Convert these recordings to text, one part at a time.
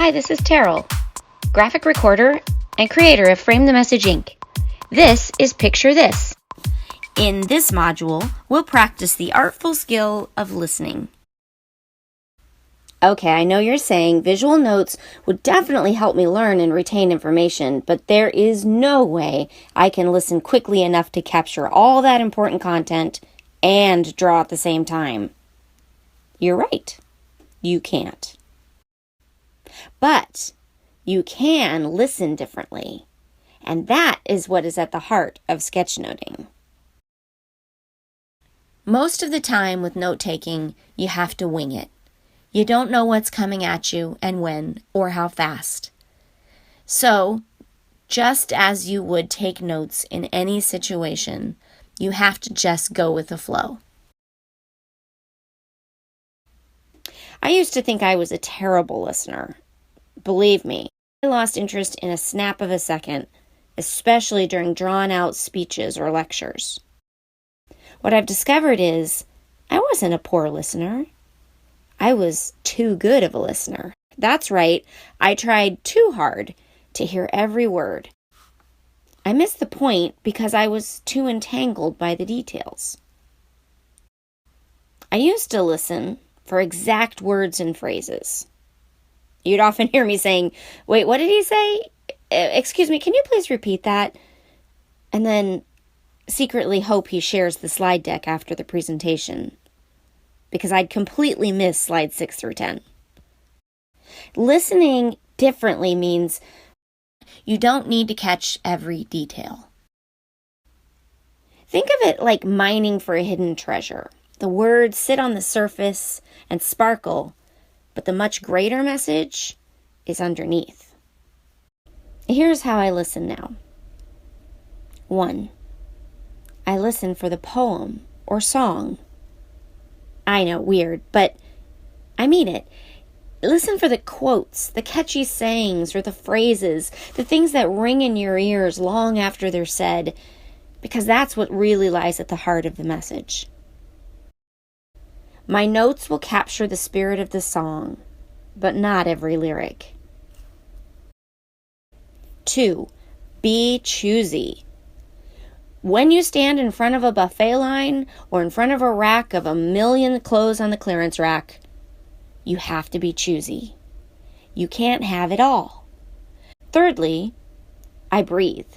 Hi, this is Terrell, graphic recorder and creator of Frame the Message Inc. This is Picture This. In this module, we'll practice the artful skill of listening. Okay, I know you're saying visual notes would definitely help me learn and retain information, but there is no way I can listen quickly enough to capture all that important content and draw at the same time. You're right. You can't. But you can listen differently, and that is what is at the heart of sketchnoting. Most of the time with note-taking, you have to wing it. You don't know what's coming at you and when or how fast. So, just as you would take notes in any situation, you have to just go with the flow. I used to think I was a terrible listener. Believe me, I lost interest in a snap of a second, especially during drawn-out speeches or lectures. What I've discovered is I wasn't a poor listener. I was too good of a listener. That's right, I tried too hard to hear every word. I missed the point because I was too entangled by the details. I used to listen for exact words and phrases. You'd often hear me saying, "Wait, what did he say? Excuse me, can you please repeat that?" And then secretly hope he shares the slide deck after the presentation, because I'd completely miss slides 6 through 10. Listening differently means you don't need to catch every detail. Think of it like mining for a hidden treasure. The words sit on the surface and sparkle, but the much greater message is underneath. Here's how I listen now. 1. I listen for the poem or song. I know, weird, but I mean it. Listen for the quotes, the catchy sayings, or the phrases, the things that ring in your ears long after they're said, because that's what really lies at the heart of the message. My notes will capture the spirit of the song, but not every lyric. 2. Be choosy. When you stand in front of a buffet line or in front of a rack of 1,000,000 clothes on the clearance rack, you have to be choosy. You can't have it all. Thirdly, I breathe.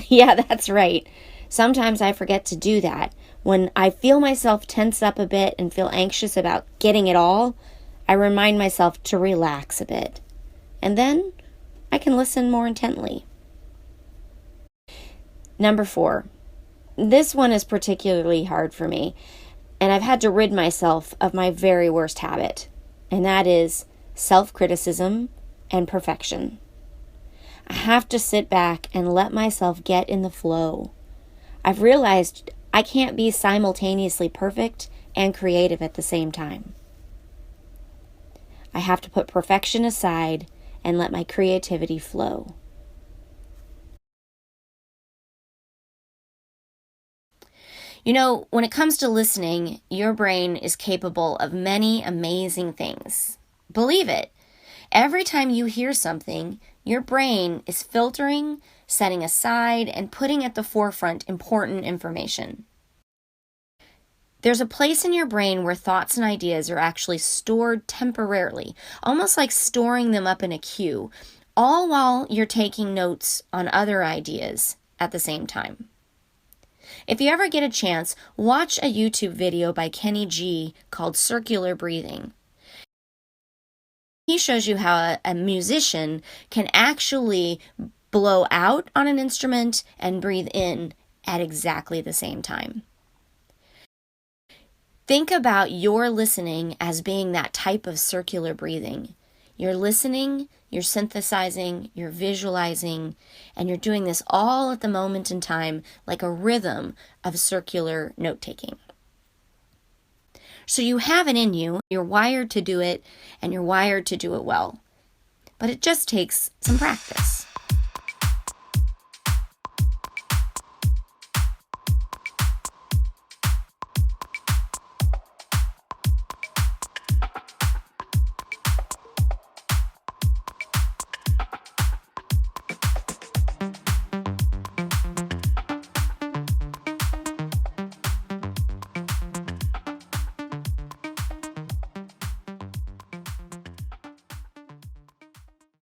Yeah, that's right. Sometimes I forget to do that. When I feel myself tense up a bit and feel anxious about getting it all, I remind myself to relax a bit. And then I can listen more intently. Number 4. This one is particularly hard for me, and I've had to rid myself of my very worst habit, and that is self-criticism and perfection. I have to sit back and let myself get in the flow. I've realized I can't be simultaneously perfect and creative at the same time. I have to put perfection aside and let my creativity flow. You know, when it comes to listening, your brain is capable of many amazing things. Believe it. Every time you hear something, your brain is filtering, setting aside, and putting at the forefront important information. There's a place in your brain where thoughts and ideas are actually stored temporarily, almost like storing them up in a queue, all while you're taking notes on other ideas at the same time. If you ever get a chance, watch a YouTube video by Kenny G called Circular Breathing. He shows you how a musician can actually blow out on an instrument and breathe in at exactly the same time. Think about your listening as being that type of circular breathing. You're listening, you're synthesizing, you're visualizing, and you're doing this all at the moment in time like a rhythm of circular note-taking. So you have it in you, you're wired to do it, and you're wired to do it well. But it just takes some practice.